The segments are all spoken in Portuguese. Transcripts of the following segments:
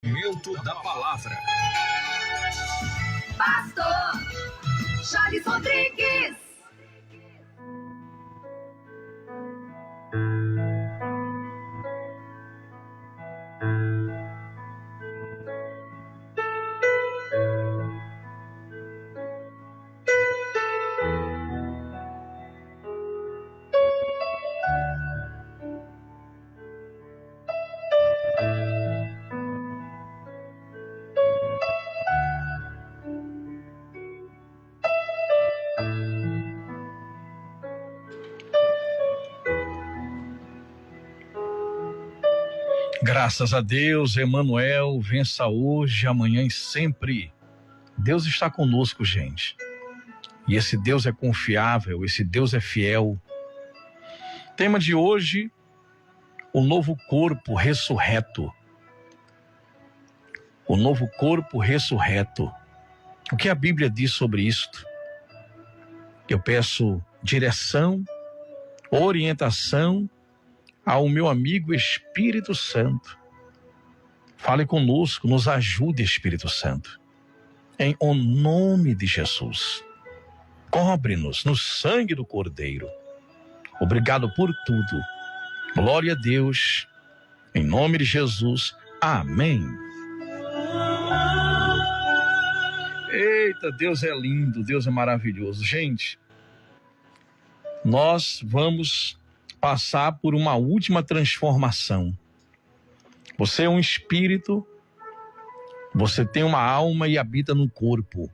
Momento da palavra. Pastor Charles Rodrigues. Graças a Deus, Emmanuel, vença hoje, amanhã e sempre. Deus está conosco, gente. E esse Deus é confiável, esse Deus é fiel. Tema de hoje, o novo corpo ressurreto. O novo corpo ressurreto. O que a Bíblia diz sobre isto? Eu peço direção, orientação ao meu amigo Espírito Santo. Fale conosco, nos ajude, Espírito Santo. Em o nome de Jesus. Cobre-nos no sangue do Cordeiro. Obrigado por tudo. Glória a Deus. Em nome de Jesus. Amém. Eita, Deus é lindo, Deus é maravilhoso. Gente, nós vamos passar por uma última transformação. Você é um espírito, você tem uma alma e habita no corpo.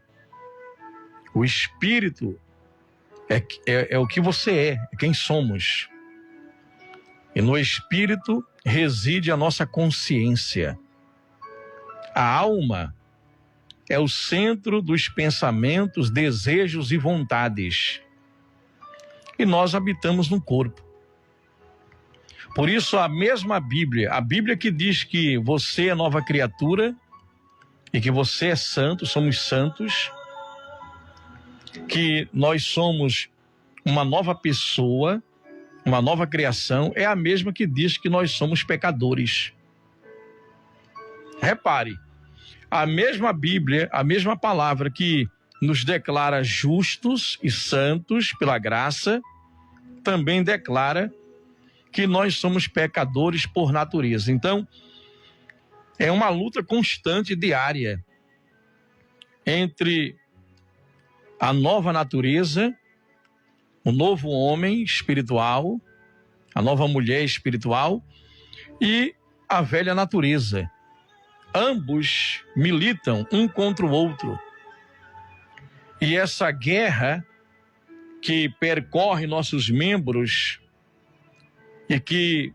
O espírito é o que você é quem somos. E no espírito reside a nossa consciência. A alma é o centro dos pensamentos, desejos e vontades. E nós habitamos no corpo. Por isso a mesma Bíblia, a Bíblia que diz que você é nova criatura e que você é santo, somos santos, que nós somos uma nova pessoa, uma nova criação, é a mesma que diz que nós somos pecadores. Repare, a mesma Bíblia, a mesma palavra que nos declara justos e santos pela graça, também declara que nós somos pecadores por natureza. Então, é uma luta constante, diária, entre a nova natureza, o novo homem espiritual, a nova mulher espiritual e a velha natureza. Ambos militam um contra o outro. E essa guerra que percorre nossos membros e que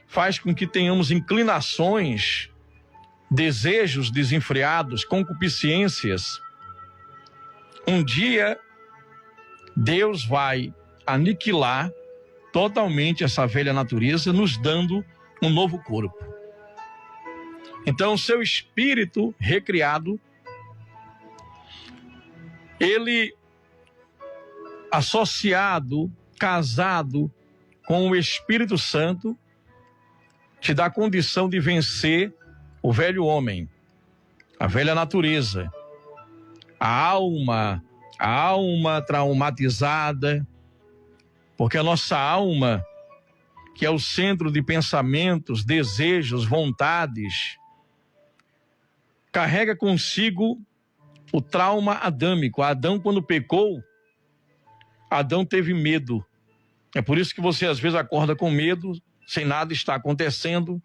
faz com que tenhamos inclinações, desejos desenfreados, concupiscências. Um dia, Deus vai aniquilar totalmente essa velha natureza, nos dando um novo corpo. Então, o seu espírito recriado, ele associado, casado com o Espírito Santo, te dá a condição de vencer o velho homem, a velha natureza, a alma traumatizada, porque a nossa alma, que é o centro de pensamentos, desejos, vontades, carrega consigo o trauma adâmico. Adão, quando pecou, Adão teve medo. É por isso que você às vezes acorda com medo, sem nada estar acontecendo.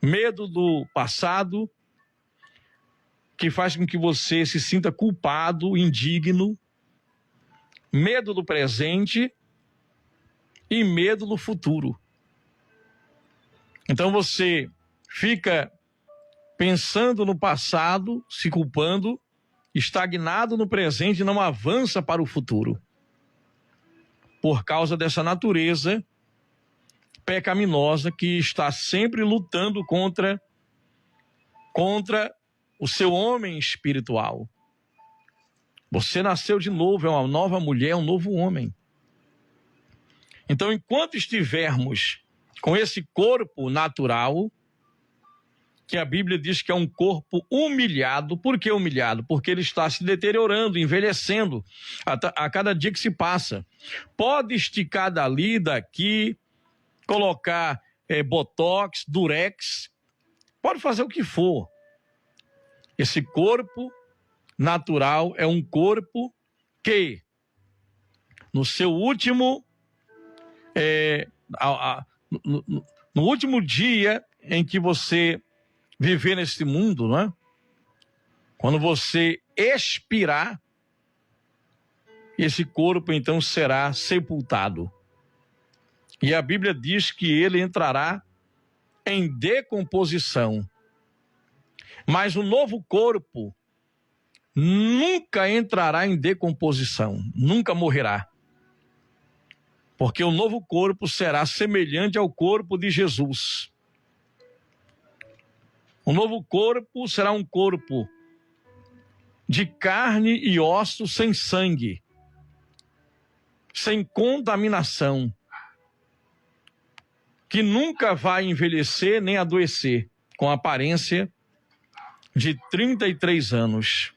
Medo do passado, que faz com que você se sinta culpado, indigno. Medo do presente e medo do futuro. Então você fica pensando no passado, se culpando, estagnado no presente e não avança para o futuro. Por causa dessa natureza pecaminosa que está sempre lutando contra o seu homem espiritual. Você nasceu de novo, é uma nova mulher, um novo homem. Então, enquanto estivermos com esse corpo natural, que a Bíblia diz que é um corpo humilhado. Por que humilhado? Porque ele está se deteriorando, envelhecendo a cada dia que se passa. Pode esticar dali, daqui, colocar botox, durex, pode fazer o que for. Esse corpo natural é um corpo que, no seu último, no último dia em que você viver nesse mundo, né? Quando você expirar, esse corpo então será sepultado. E a Bíblia diz que ele entrará em decomposição. Mas o novo corpo nunca entrará em decomposição, nunca morrerá. Porque o novo corpo será semelhante ao corpo de Jesus. O novo corpo será um corpo de carne e ossos, sem sangue, sem contaminação, que nunca vai envelhecer nem adoecer, com a aparência de 33 anos.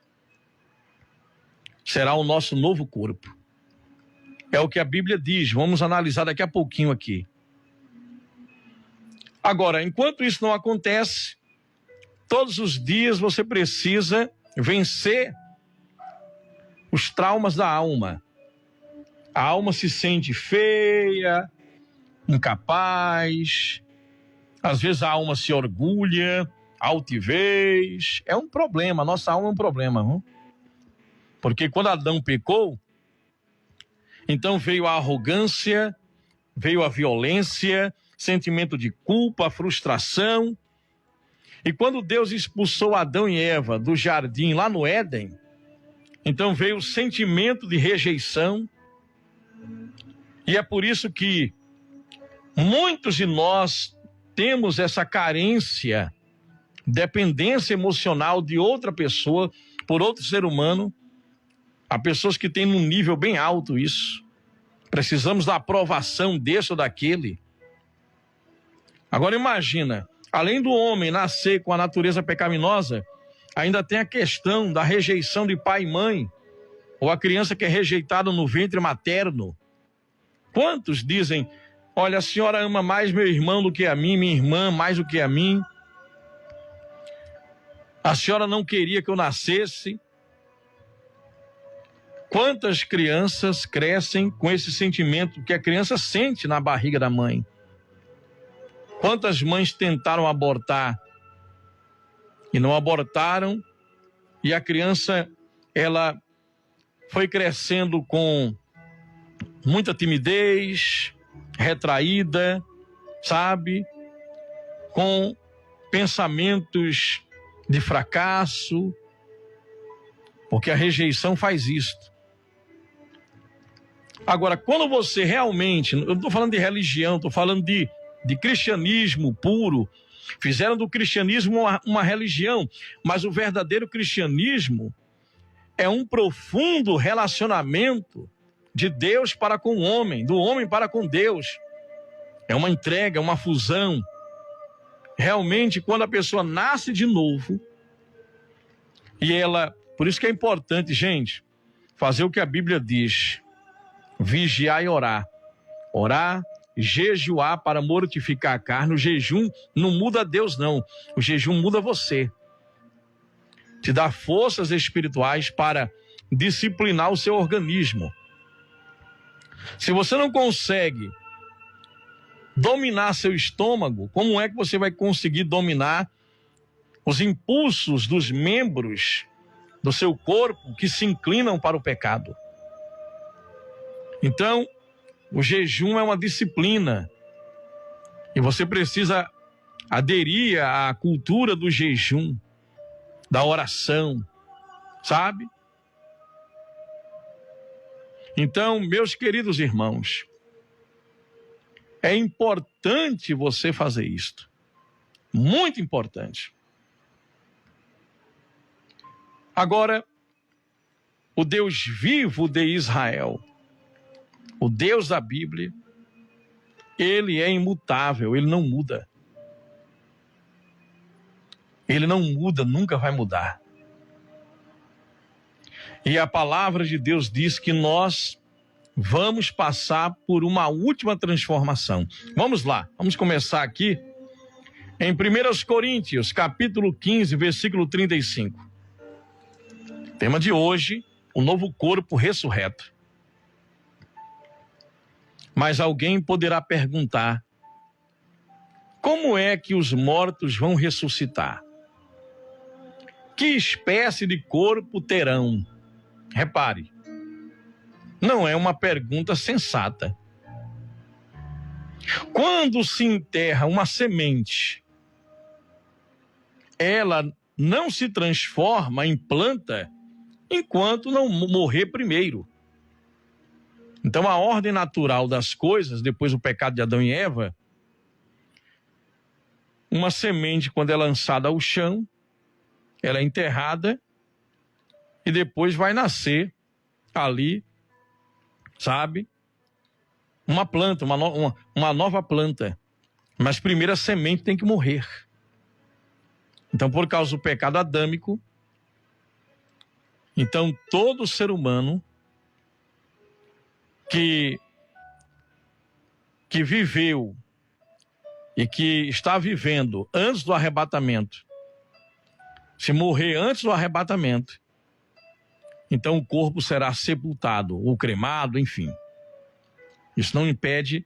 Será o nosso novo corpo. É o que a Bíblia diz, vamos analisar daqui a pouquinho aqui. Agora, enquanto isso não acontece, todos os dias você precisa vencer os traumas da alma. A alma se sente feia, incapaz, às vezes a alma se orgulha, altivez. É um problema, nossa alma é um problema. Não? Porque quando Adão pecou, então veio a arrogância, veio a violência, sentimento de culpa, frustração. E quando Deus expulsou Adão e Eva do jardim lá no Éden, então veio o sentimento de rejeição. E é por isso que muitos de nós temos essa carência, dependência emocional de outra pessoa, por outro ser humano. Há pessoas que têm num nível bem alto isso. Precisamos da aprovação desse ou daquele. Agora imagina, além do homem nascer com a natureza pecaminosa, ainda tem a questão da rejeição de pai e mãe, ou a criança que é rejeitada no ventre materno. Quantos dizem, olha, a senhora ama mais meu irmão do que a mim, minha irmã mais do que a mim. A senhora não queria que eu nascesse. Quantas crianças crescem com esse sentimento que a criança sente na barriga da mãe? Quantas mães tentaram abortar e não abortaram, e a criança, ela foi crescendo com muita timidez, retraída, sabe? Com pensamentos de fracasso, porque a rejeição faz isto. Agora, quando você realmente, eu não estou falando de religião, estou falando de cristianismo puro, fizeram do cristianismo uma religião, mas o verdadeiro cristianismo é um profundo relacionamento de Deus para com o homem, do homem para com Deus. É uma entrega, uma fusão. Realmente, quando a pessoa nasce de novo, e ela, por isso que é importante, gente, fazer o que a Bíblia diz, vigiar e orar. Orar, jejuar para mortificar a carne. O jejum não muda Deus, não. O jejum muda você. Te dá forças espirituais para disciplinar o seu organismo. Se você não consegue dominar seu estômago, como é que você vai conseguir dominar os impulsos dos membros do seu corpo que se inclinam para o pecado? Então, o jejum é uma disciplina e você precisa aderir à cultura do jejum, da oração, sabe? Então, meus queridos irmãos, é importante você fazer isto. Muito importante. Agora, o Deus vivo de Israel, o Deus da Bíblia, ele é imutável, ele não muda. Ele não muda, nunca vai mudar. E a palavra de Deus diz que nós vamos passar por uma última transformação. Vamos lá, vamos começar aqui em 1 Coríntios, capítulo 15, versículo 35. Tema de hoje, o novo corpo ressurreto. Mas alguém poderá perguntar: como é que os mortos vão ressuscitar? Que espécie de corpo terão? Repare, não é uma pergunta sensata. Quando se enterra uma semente, ela não se transforma em planta enquanto não morrer primeiro. Então, a ordem natural das coisas, depois do pecado de Adão e Eva, uma semente, quando é lançada ao chão, ela é enterrada e depois vai nascer ali, sabe, uma planta, uma nova planta. Mas primeiro a semente tem que morrer. Então, por causa do pecado adâmico, então todo ser humano que viveu e que está vivendo antes do arrebatamento, se morrer antes do arrebatamento, então o corpo será sepultado ou cremado, enfim. Isso não impede,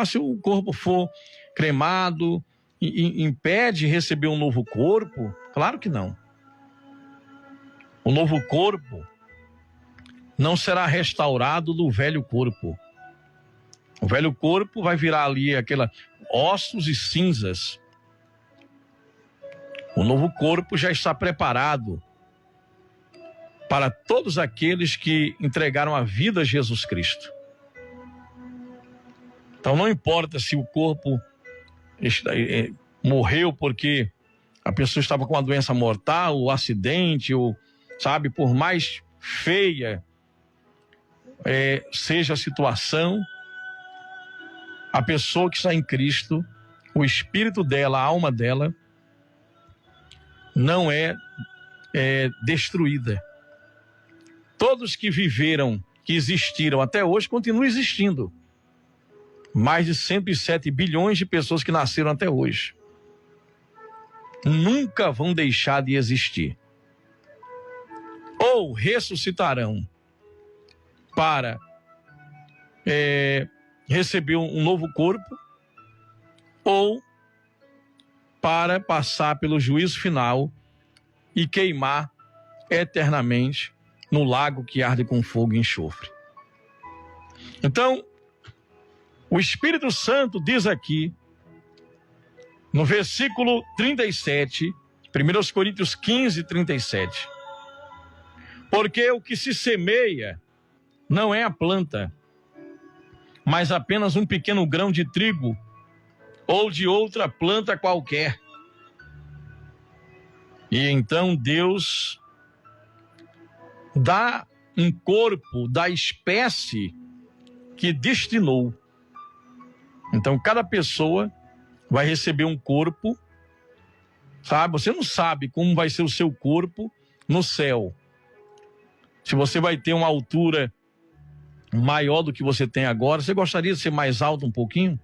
se o corpo for cremado, impede receber um novo corpo? Claro que não. O novo corpo não será restaurado do velho corpo. O velho corpo vai virar ali aquela ossos e cinzas. O novo corpo já está preparado para todos aqueles que entregaram a vida a Jesus Cristo. Então não importa se o corpo morreu porque a pessoa estava com uma doença mortal, ou acidente, ou, sabe, por mais feia seja a situação, a pessoa que está em Cristo, o espírito dela, a alma dela, não é destruída. Todos que viveram, que existiram até hoje, continuam existindo. Mais de 107 bilhões de pessoas que nasceram até hoje. Nunca vão deixar de existir. Ou ressuscitarão para receber um novo corpo, ou para passar pelo juízo final e queimar eternamente no lago que arde com fogo e enxofre. Então, o Espírito Santo diz aqui, no versículo 37, 1 Coríntios 15, 37, porque o que se semeia não é a planta, mas apenas um pequeno grão de trigo ou de outra planta qualquer. E então Deus dá um corpo da espécie que destinou. Então cada pessoa vai receber um corpo, sabe? Você não sabe como vai ser o seu corpo no céu. Se você vai ter uma altura maior do que você tem agora, você gostaria de ser mais alto um pouquinho?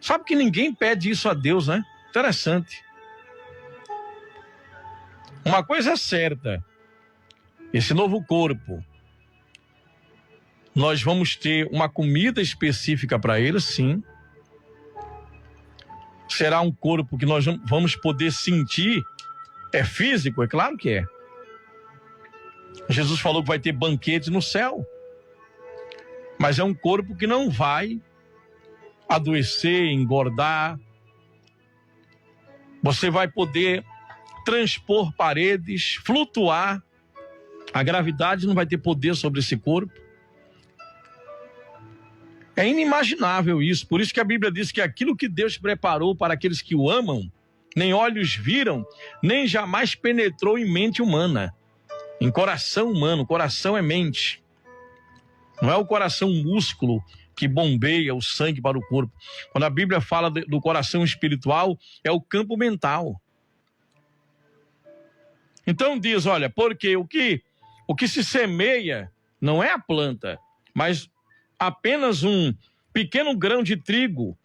Sabe que ninguém pede isso a Deus, né? Interessante. Uma coisa é certa, esse novo corpo, nós vamos ter uma comida específica para ele, sim. Será um corpo que nós vamos poder sentir, é físico? É claro que é. Jesus falou que vai ter banquete no céu, mas é um corpo que não vai adoecer, engordar. Você vai poder transpor paredes, flutuar. A gravidade não vai ter poder sobre esse corpo. É inimaginável isso. Por isso que a Bíblia diz que aquilo que Deus preparou para aqueles que o amam, nem olhos viram, nem jamais penetrou em mente humana. Em coração humano, coração é mente. Não é o coração músculo que bombeia o sangue para o corpo. Quando a Bíblia fala do coração espiritual, é o campo mental. Então diz, olha, porque o que se semeia não é a planta, mas apenas um pequeno grão de trigo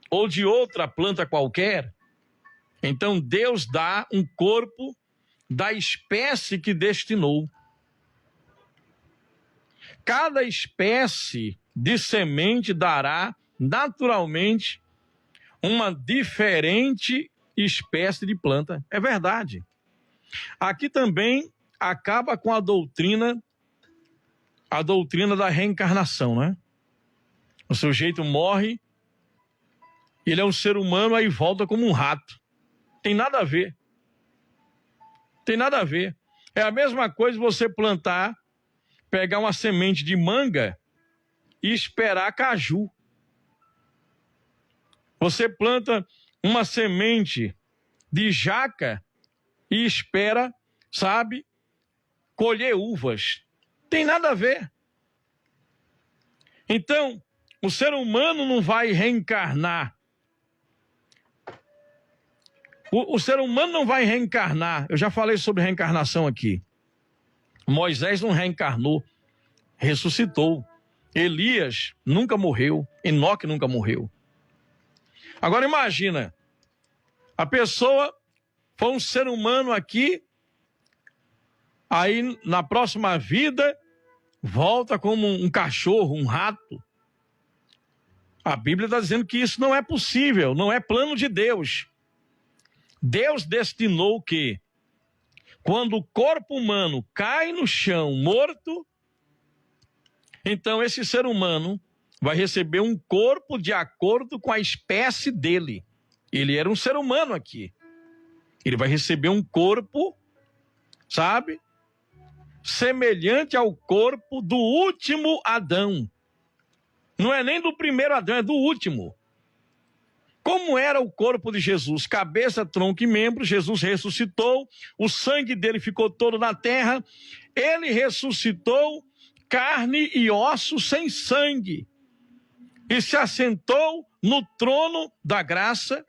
ou de outra planta qualquer. Então Deus dá um corpo da espécie que destinou. Cada espécie de semente dará naturalmente uma diferente espécie de planta. É verdade. Aqui também acaba com a doutrina da reencarnação, né? O sujeito morre, ele é um ser humano, aí volta como um rato. Tem nada a ver. Tem nada a ver. É a mesma coisa você plantar, pegar uma semente de manga e esperar caju. Você planta uma semente de jaca e espera, sabe, colher uvas. Tem nada a ver. Então, o ser humano não vai reencarnar. O ser humano não vai reencarnar. Eu já falei sobre reencarnação aqui. Moisés não reencarnou, ressuscitou. Elias nunca morreu. Enoque nunca morreu. Agora imagina, a pessoa foi um ser humano aqui, aí na próxima vida volta como um cachorro, um rato. A Bíblia está dizendo que isso não é possível, não é plano de Deus. Deus destinou que, quando o corpo humano cai no chão morto, então esse ser humano vai receber um corpo de acordo com a espécie dele. Ele era um ser humano aqui. Ele vai receber um corpo, sabe, semelhante ao corpo do último Adão. Não é nem do primeiro Adão, é do último. Como era o corpo de Jesus? Cabeça, tronco e membro. Jesus ressuscitou, o sangue dele ficou todo na terra. Ele ressuscitou, carne e ossos sem sangue. E se assentou no trono da graça.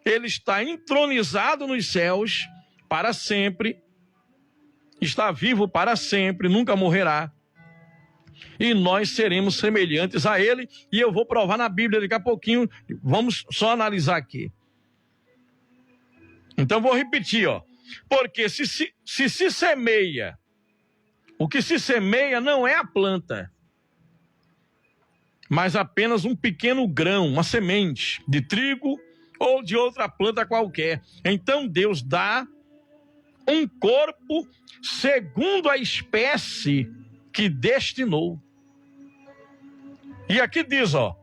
Ele está entronizado nos céus para sempre. Está vivo para sempre, nunca morrerá. E nós seremos semelhantes a ele, e eu vou provar na Bíblia daqui a pouquinho, vamos só analisar aqui. Então vou repetir, ó, porque se semeia, o que se semeia não é a planta, mas apenas um pequeno grão, uma semente de trigo ou de outra planta qualquer. Então Deus dá um corpo segundo a espécie que destinou. E aqui diz, ó,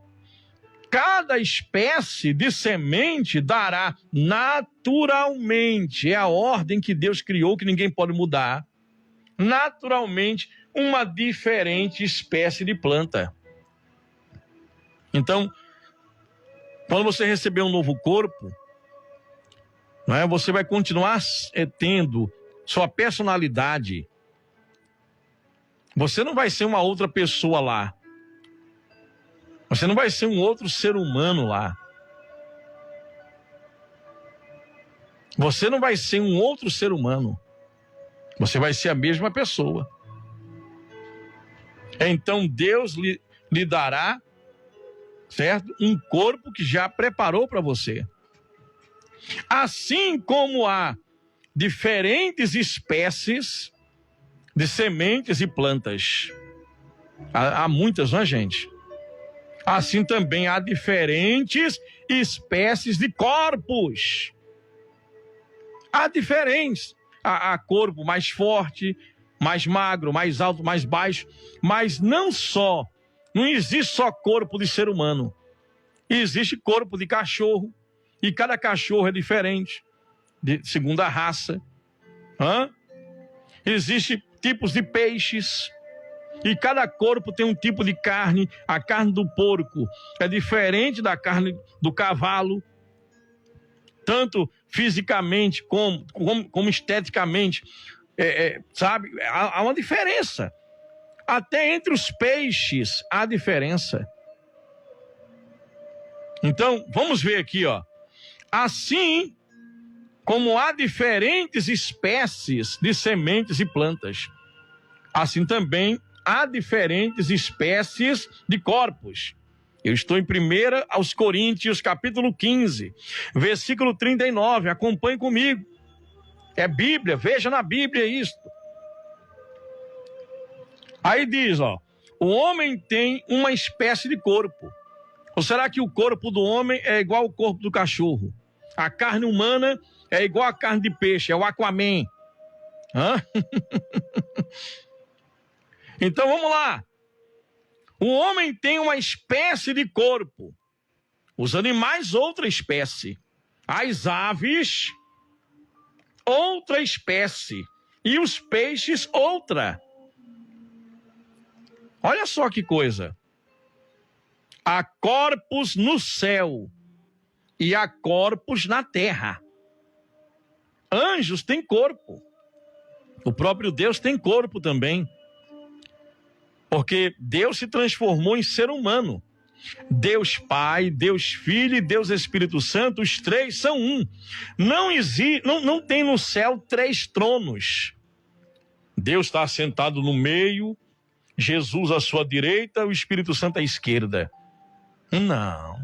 cada espécie de semente dará naturalmente, é a ordem que Deus criou, que ninguém pode mudar, naturalmente uma diferente espécie de planta. Então, quando você receber um novo corpo, né, você vai continuar tendo sua personalidade. Você não vai ser uma outra pessoa lá. Você não vai ser um outro ser humano lá. Você não vai ser um outro ser humano. Você vai ser a mesma pessoa. Então Deus lhe dará, certo? Um corpo que já preparou para você. Assim como há diferentes espécies de sementes e plantas. Há muitas, não é, gente? Assim também há diferentes espécies de corpos. Há diferentes. Há corpo mais forte, mais magro, mais alto, mais baixo. Mas não existe só corpo de ser humano. Existe corpo de cachorro. E cada cachorro é diferente, segundo a raça. Existem tipos de peixes. E cada corpo tem um tipo de carne. A carne do porco é diferente da carne do cavalo. Tanto fisicamente como esteticamente. Sabe? Há uma diferença. Até entre os peixes há diferença. Então, vamos ver aqui, ó. Assim como há diferentes espécies de sementes e plantas, assim também há diferentes espécies de corpos. Eu estou em 1 aos Coríntios, capítulo 15, versículo 39. Acompanhe comigo. É Bíblia, veja na Bíblia isto. Aí diz, ó, o homem tem uma espécie de corpo. Ou será que o corpo do homem é igual ao corpo do cachorro? A carne humana é igual à carne de peixe, é o Aquaman. Hã? Então vamos lá. O homem tem uma espécie de corpo. Os animais, outra espécie. As aves, outra espécie. E os peixes, outra. Olha só que coisa. Há corpos no céu e há corpos na terra. Anjos têm corpo. O próprio Deus tem corpo também. Porque Deus se transformou em ser humano. Deus Pai, Deus Filho e Deus Espírito Santo, os três são um. Não tem no céu três tronos. Deus está sentado no meio, Jesus à sua direita, o Espírito Santo à esquerda. Não.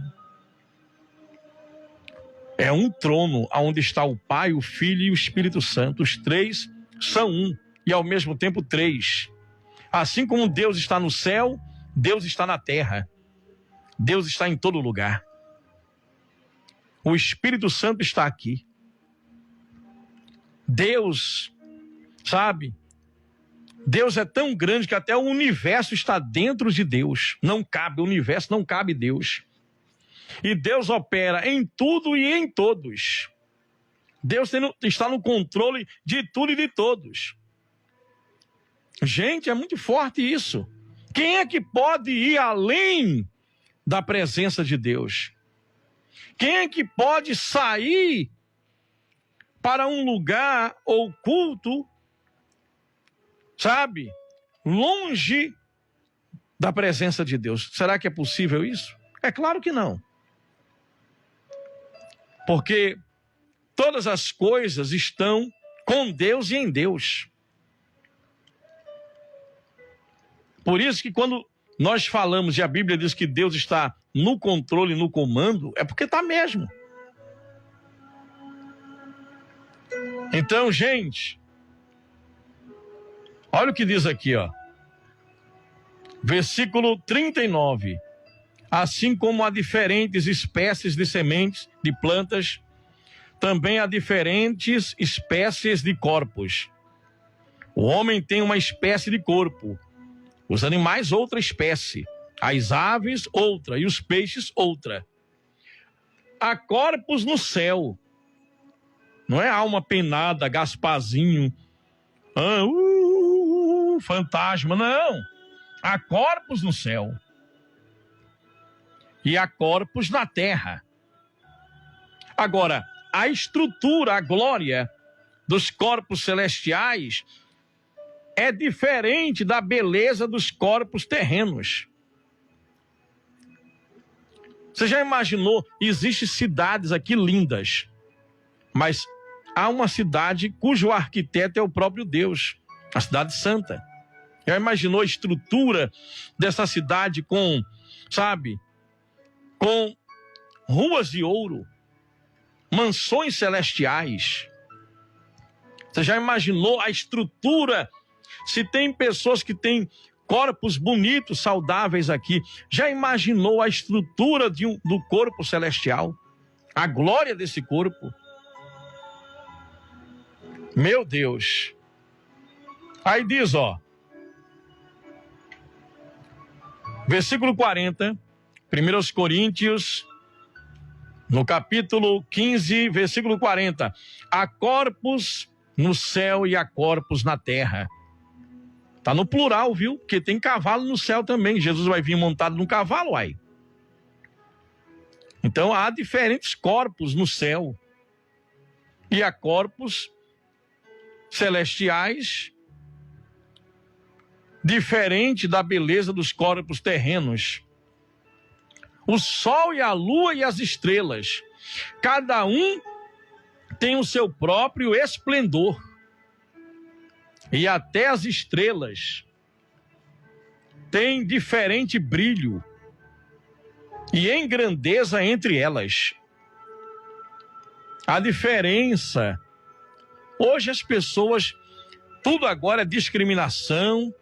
É um trono onde está o Pai, o Filho e o Espírito Santo. Os três são um e ao mesmo tempo três. Assim como Deus está no céu, Deus está na terra. Deus está em todo lugar. O Espírito Santo está aqui. Deus, sabe? Deus é tão grande que até o universo está dentro de Deus. Não cabe, o universo não cabe Deus. E Deus opera em tudo e em todos. Deus está no controle de tudo e de todos. Gente, é muito forte isso. Quem é que pode ir além da presença de Deus? Quem é que pode sair para um lugar oculto, sabe, longe da presença de Deus? Será que é possível isso? É claro que não. Porque todas as coisas estão com Deus e em Deus. Por isso que quando nós falamos e a Bíblia diz que Deus está no controle, no comando, é porque está mesmo. Então, gente, olha o que diz aqui, ó. Versículo 39. Assim como há diferentes espécies de sementes, de plantas, também há diferentes espécies de corpos. O homem tem uma espécie de corpo. Os animais, outra espécie. As aves, outra. E os peixes, outra. Há corpos no céu. Não é alma penada, Gasparzinho, fantasma, não. Há corpos no céu. E há corpos na terra. Agora, a estrutura, a glória dos corpos celestiais é diferente da beleza dos corpos terrenos. Você já imaginou? Existem cidades aqui lindas, mas há uma cidade cujo arquiteto é o próprio Deus, a cidade santa. Já imaginou a estrutura dessa cidade com, sabe, com ruas de ouro, mansões celestiais? Você já imaginou a estrutura? Se tem pessoas que têm corpos bonitos, saudáveis aqui, já imaginou a estrutura do corpo celestial? A glória desse corpo? Meu Deus. Aí diz, ó, versículo 40, 1 Coríntios, no capítulo 15, versículo 40. Há corpos no céu e há corpos na terra. Está no plural, viu? Porque tem cavalo no céu também. Jesus vai vir montado num cavalo, aí. Então há diferentes corpos no céu. E há corpos celestiais diferente da beleza dos corpos terrenos. O sol e a lua e as estrelas, cada um tem o seu próprio esplendor. E até as estrelas têm diferente brilho e em grandeza entre elas. A diferença, hoje as pessoas, tudo agora é discriminação,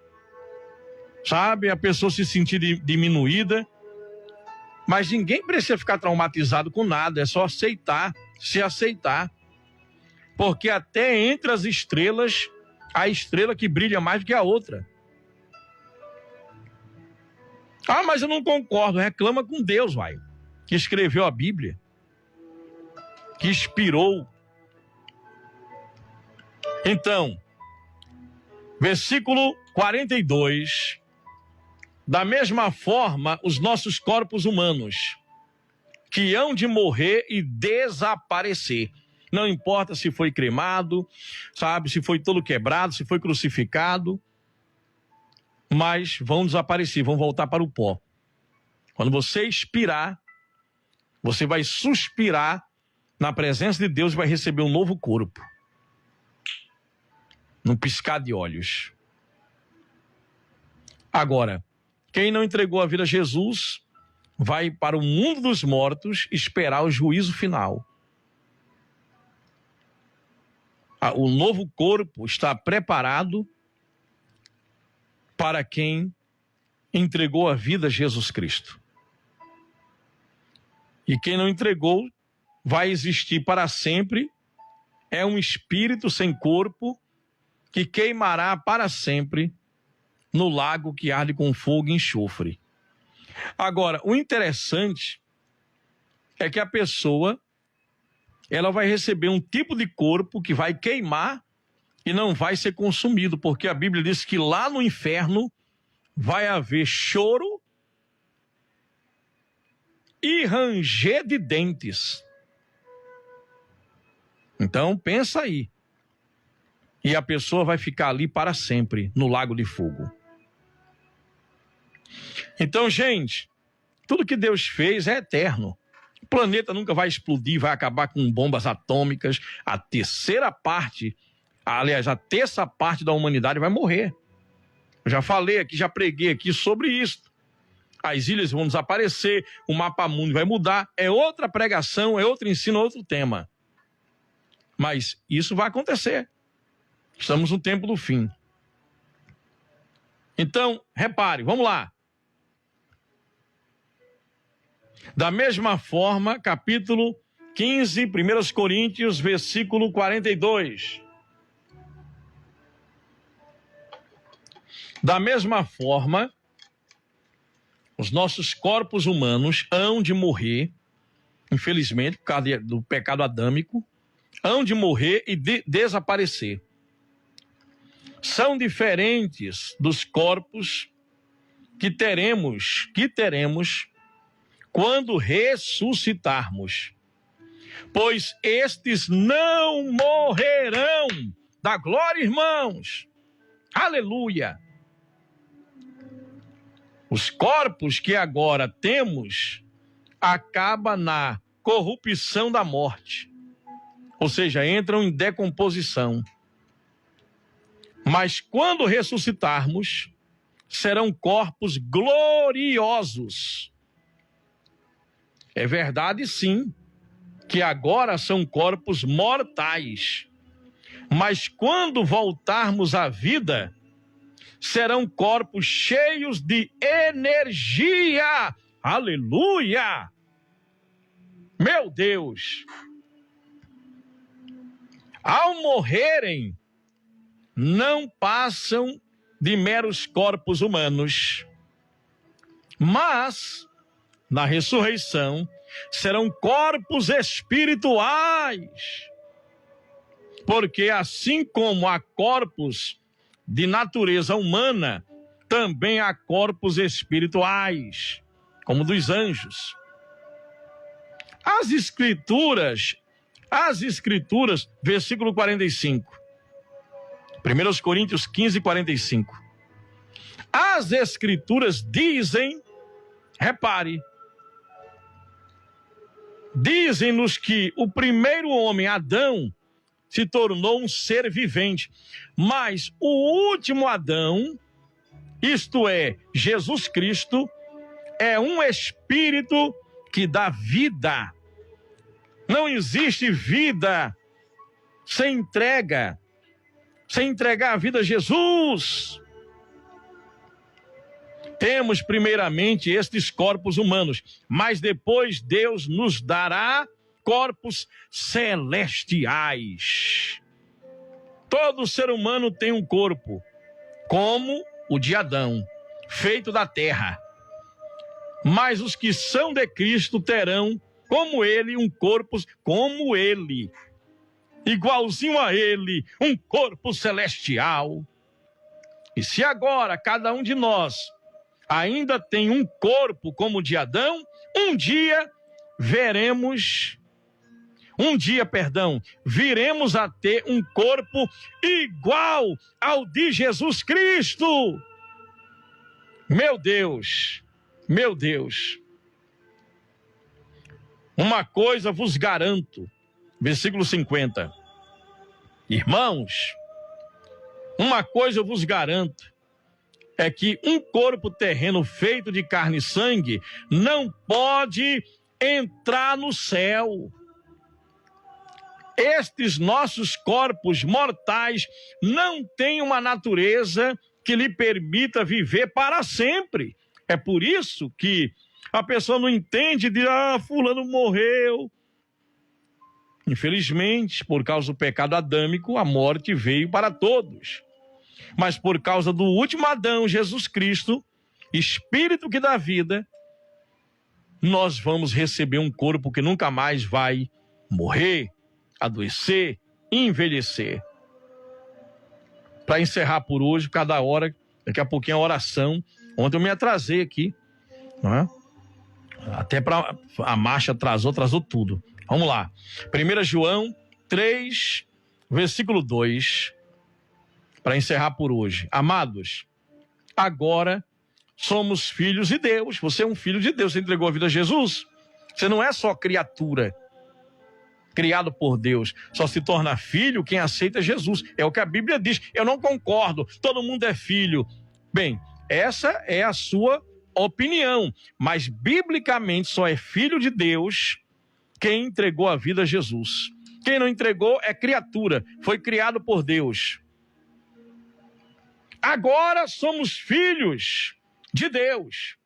sabe? A pessoa se sentir diminuída, mas ninguém precisa ficar traumatizado com nada, é só aceitar, se aceitar. Porque até entre as estrelas, há estrela que brilha mais do que a outra. Ah, mas eu não concordo, reclama com Deus, vai, que escreveu a Bíblia, que inspirou. Então, versículo 42, da mesma forma, os nossos corpos humanos, que hão de morrer e desaparecer. Não importa se foi cremado, sabe, se foi todo quebrado, se foi crucificado, mas vão desaparecer, vão voltar para o pó. Quando você expirar, você vai suspirar na presença de Deus e vai receber um novo corpo. Num piscar de olhos. Agora, quem não entregou a vida a Jesus vai para o mundo dos mortos esperar o juízo final. O novo corpo está preparado para quem entregou a vida a Jesus Cristo. E quem não entregou vai existir para sempre, é um espírito sem corpo que queimará para sempre no lago que arde com fogo e enxofre. Agora, o interessante é que a pessoa, ela vai receber um tipo de corpo que vai queimar e não vai ser consumido, porque a Bíblia diz que lá no inferno vai haver choro e ranger de dentes. Então, pensa aí. E a pessoa vai ficar ali para sempre, no lago de fogo. Então, gente, tudo que Deus fez é eterno. O planeta nunca vai explodir, vai acabar com bombas atômicas. A terça parte da humanidade vai morrer. Eu já falei aqui, já preguei aqui sobre isso. As ilhas vão desaparecer, o mapa mundo vai mudar. É outra pregação, é outro ensino, é outro tema. Mas isso vai acontecer. Estamos no tempo do fim. Então, repare, vamos lá. Da mesma forma, capítulo 15, 1 Coríntios, versículo 42. Da mesma forma, os nossos corpos humanos hão de morrer, infelizmente, por causa do pecado adâmico, hão de morrer e desaparecer. São diferentes dos corpos que teremos quando ressuscitarmos. Pois estes não morrerão. Dá glória, irmãos. Aleluia. Os corpos que agora temos acabam na corrupção da morte. Ou seja, entram em decomposição. Mas quando ressuscitarmos, serão corpos gloriosos. É verdade, sim, que agora são corpos mortais. Mas quando voltarmos à vida, serão corpos cheios de energia. Aleluia! Meu Deus! Ao morrerem, não passam de meros corpos humanos, mas na ressurreição serão corpos espirituais, porque assim como há corpos de natureza humana, também há corpos espirituais, como dos anjos. As escrituras, versículo 45. 1 Coríntios 15, 45. As Escrituras dizem, repare, dizem-nos que o primeiro homem, Adão, se tornou um ser vivente, mas o último Adão, isto é, Jesus Cristo, é um espírito que dá vida. Não existe vida sem entrega, sem entregar a vida a Jesus. Temos primeiramente estes corpos humanos, mas depois Deus nos dará corpos celestiais. Todo ser humano tem um corpo, como o de Adão, feito da terra. Mas os que são de Cristo terão, como ele, um corpo como ele, igualzinho a ele, um corpo celestial. E se agora cada um de nós ainda tem um corpo como o de Adão, um dia viremos a ter um corpo igual ao de Jesus Cristo. Meu Deus, meu Deus. Uma coisa vos garanto, versículo 50. Irmãos, uma coisa eu vos garanto, é que um corpo terreno feito de carne e sangue não pode entrar no céu. Estes nossos corpos mortais não têm uma natureza que lhe permita viver para sempre. É por isso que a pessoa não entende de, fulano morreu. Infelizmente, por causa do pecado adâmico, a morte veio para todos. Mas por causa do último Adão, Jesus Cristo, Espírito que dá vida, nós vamos receber um corpo que nunca mais vai morrer, adoecer, envelhecer. Para encerrar por hoje, cada hora, daqui a pouquinho a oração. Ontem eu me atrasei aqui, não é? Até para a marcha atrasou tudo. Vamos lá. 1 João 3, versículo 2, para encerrar por hoje. Amados, agora somos filhos de Deus. Você é um filho de Deus, você entregou a vida a Jesus. Você não é só criatura, criado por Deus. Só se torna filho quem aceita Jesus. É o que a Bíblia diz. Eu não concordo, todo mundo é filho. Bem, essa é a sua opinião, mas biblicamente só é filho de Deus quem entregou a vida a Jesus. Quem não entregou é criatura, foi criado por Deus. Agora somos filhos de Deus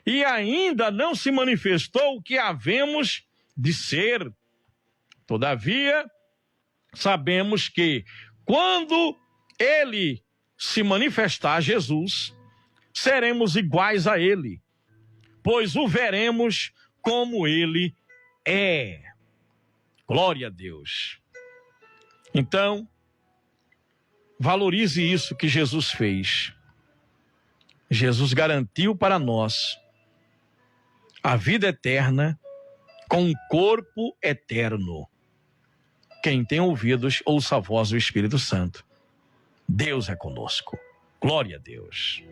e ainda não se manifestou o que havemos de ser. Todavia, sabemos que quando ele se manifestar, Jesus, seremos iguais a ele, pois o veremos como ele é. Glória a Deus. Então, valorize isso que Jesus fez. Jesus garantiu para nós a vida eterna com um corpo eterno. Quem tem ouvidos, ouça a voz do Espírito Santo. Deus é conosco. Glória a Deus.